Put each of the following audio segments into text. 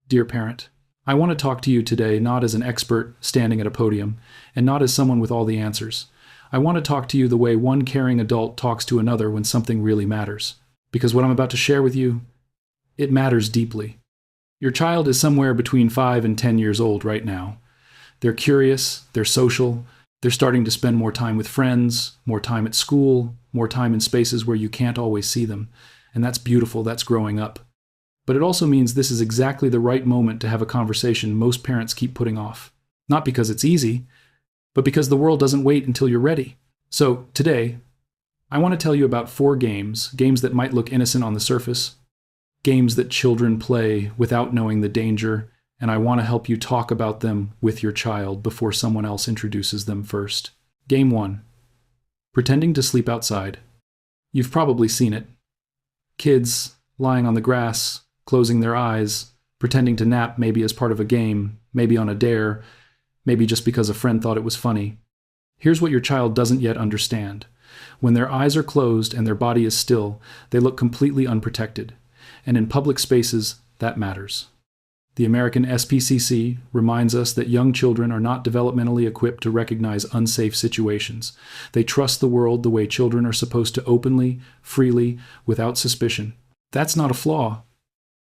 Dear parent, I want to talk to you today not as an expert standing at a podium, and not as someone with all the answers. I want to talk to you the way one caring adult talks to another when something really matters. Because what I'm about to share with you, it matters deeply. Your child is somewhere between 5 and 10 years old right now. They're curious, they're social, they're starting to spend more time with friends, more time at school, more time in spaces where you can't always see them. And that's beautiful, that's growing up. But it also means this is exactly the right moment to have a conversation most parents keep putting off. Not because it's easy, but because the world doesn't wait until you're ready. So today, I want to tell you about 4 games that might look innocent on the surface, games that children play without knowing the danger, and I want to help you talk about them with your child before someone else introduces them first. Game 1. Pretending to sleep outside. You've probably seen it. Kids lying on the grass, closing their eyes, pretending to nap maybe as part of a game, maybe on a dare, maybe just because a friend thought it was funny. Here's what your child doesn't yet understand. When their eyes are closed and their body is still, they look completely unprotected. And in public spaces, that matters. The American SPCC reminds us that young children are not developmentally equipped to recognize unsafe situations. They trust the world the way children are supposed to openly, freely, without suspicion. That's not a flaw.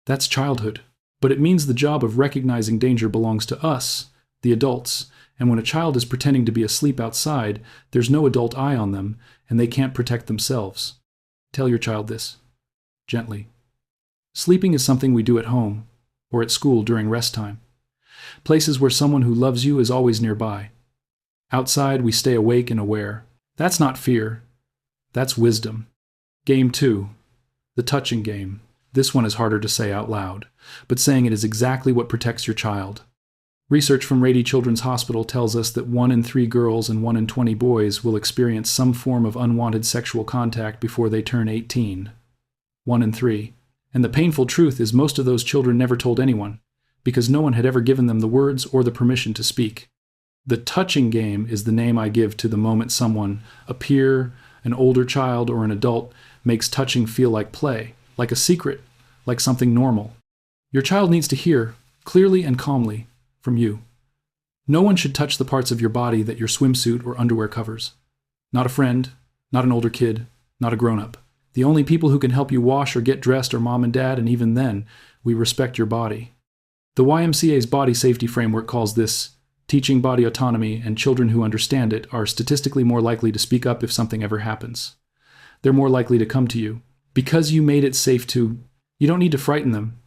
That's childhood. But it means the job of recognizing danger belongs to us, the adults. And when a child is pretending to be asleep outside, there's no adult eye on them, and they can't protect themselves. Tell your child this, gently. Sleeping is something we do at home, or at school during rest time. Places where someone who loves you is always nearby. Outside, we stay awake and aware. That's not fear. That's wisdom. Game 2. The touching game. This one is harder to say out loud, but saying it is exactly what protects your child. Research from Rady Children's Hospital tells us that 1 in 3 girls and 1 in 20 boys will experience some form of unwanted sexual contact before they turn 18. 1 in 3. And the painful truth is most of those children never told anyone, because no one had ever given them the words or the permission to speak. The touching game is the name I give to the moment someone, a peer, an older child, or an adult, makes touching feel like play, like a secret, like something normal. Your child needs to hear, clearly and calmly, from you. No one should touch the parts of your body that your swimsuit or underwear covers. Not a friend, not an older kid, not a grown-up. The only people who can help you wash or get dressed are mom and dad, and even then, we respect your body. The YMCA's body safety framework calls this teaching body autonomy, and children who understand it are statistically more likely to speak up if something ever happens. They're more likely to come to you. Because you made it safe to, you don't need to frighten them.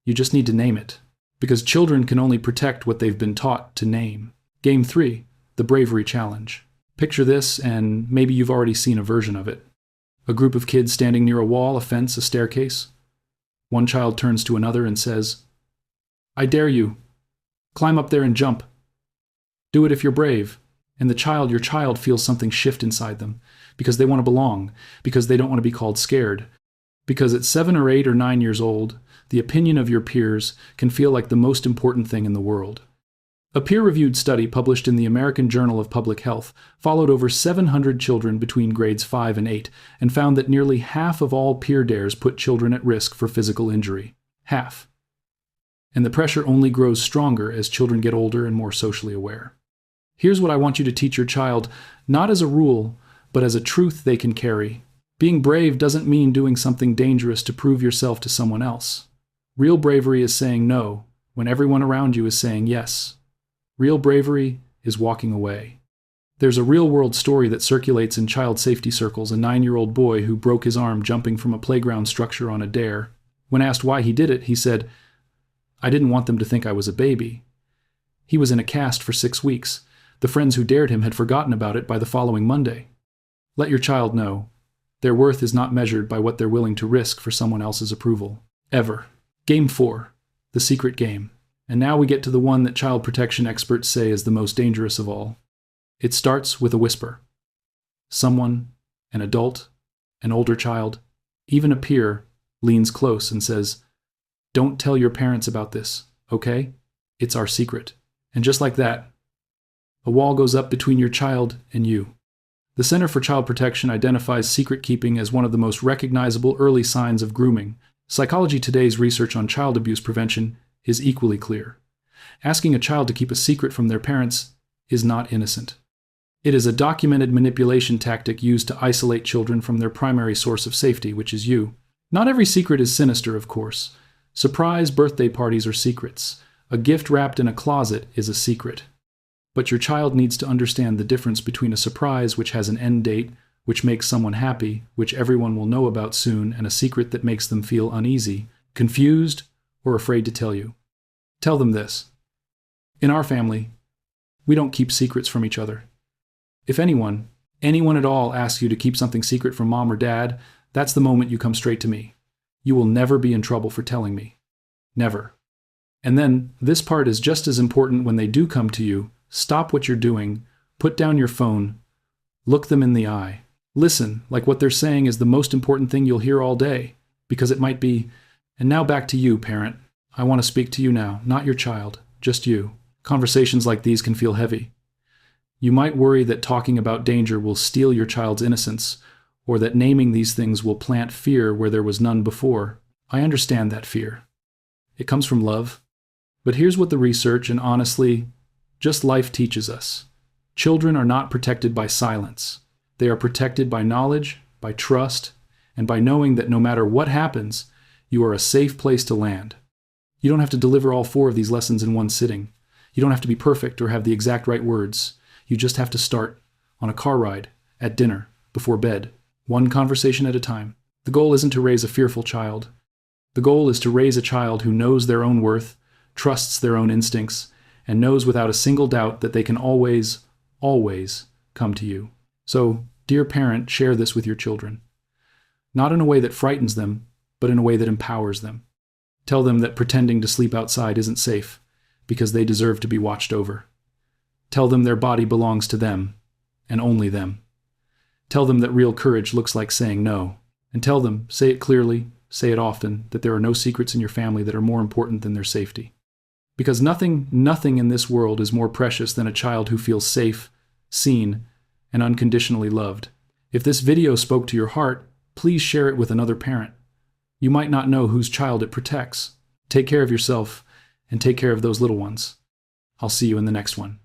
You just need to name it. Because children can only protect what they've been taught to name. Game 3, the bravery challenge. Picture this, and maybe you've already seen a version of it. A group of kids standing near a wall, a fence, a staircase. One child turns to another and says, "I dare you. Climb up there and jump. Do it if you're brave." And your child feels something shift inside them, because they want to belong, because they don't want to be called scared. Because at 7 or 8 or 9 years old, the opinion of your peers can feel like the most important thing in the world. A peer-reviewed study published in the American Journal of Public Health followed over 700 children between grades 5 and 8 and found that nearly half of all peer dares put children at risk for physical injury. Half. And the pressure only grows stronger as children get older and more socially aware. Here's what I want you to teach your child, not as a rule, but as a truth they can carry. Being brave doesn't mean doing something dangerous to prove yourself to someone else. Real bravery is saying no when everyone around you is saying yes. Real bravery is walking away. There's a real-world story that circulates in child safety circles, a 9-year-old boy who broke his arm jumping from a playground structure on a dare. When asked why he did it, he said, "I didn't want them to think I was a baby." He was in a cast for 6 weeks. The friends who dared him had forgotten about it by the following Monday. Let your child know. Their worth is not measured by what they're willing to risk for someone else's approval. Ever. Game 4. The secret game. And now we get to the one that child protection experts say is the most dangerous of all. It starts with a whisper. Someone, an adult, an older child, even a peer, leans close and says, "Don't tell your parents about this, okay? It's our secret." And just like that, a wall goes up between your child and you. The Center for Child Protection identifies secret keeping as one of the most recognizable early signs of grooming. Psychology Today's research on child abuse prevention is equally clear. Asking a child to keep a secret from their parents is not innocent. It is a documented manipulation tactic used to isolate children from their primary source of safety, which is you. Not every secret is sinister, of course. Surprise birthday parties are secrets. A gift wrapped in a closet is a secret. But your child needs to understand the difference between a surprise which has an end date, which makes someone happy, which everyone will know about soon, and a secret that makes them feel uneasy, confused, or afraid to tell you. Tell them this. In our family, we don't keep secrets from each other. If anyone at all asks you to keep something secret from mom or dad, that's the moment you come straight to me. You will never be in trouble for telling me. Never. And then, this part is just as important when they do come to you. Stop what you're doing, put down your phone, look them in the eye. Listen, like what they're saying is the most important thing you'll hear all day, because it might be, and now back to you, parent. I want to speak to you now, not your child, just you. Conversations like these can feel heavy. You might worry that talking about danger will steal your child's innocence, or that naming these things will plant fear where there was none before. I understand that fear. It comes from love. But here's what the research and honestly, just life teaches us. Children are not protected by silence. They are protected by knowledge, by trust, and by knowing that no matter what happens, you are a safe place to land. You don't have to deliver all 4 of these lessons in one sitting. You don't have to be perfect or have the exact right words. You just have to start on a car ride, at dinner, before bed, one conversation at a time. The goal isn't to raise a fearful child. The goal is to raise a child who knows their own worth, trusts their own instincts, and knows without a single doubt that they can always, always come to you. So, dear parent, share this with your children. Not in a way that frightens them, but in a way that empowers them. Tell them that pretending to sleep outside isn't safe, because they deserve to be watched over. Tell them their body belongs to them, and only them. Tell them that real courage looks like saying no. And tell them, say it clearly, say it often, that there are no secrets in your family that are more important than their safety. Because nothing in this world is more precious than a child who feels safe, seen, and unconditionally loved. If this video spoke to your heart, please share it with another parent. You might not know whose child it protects. Take care of yourself, and take care of those little ones. I'll see you in the next one.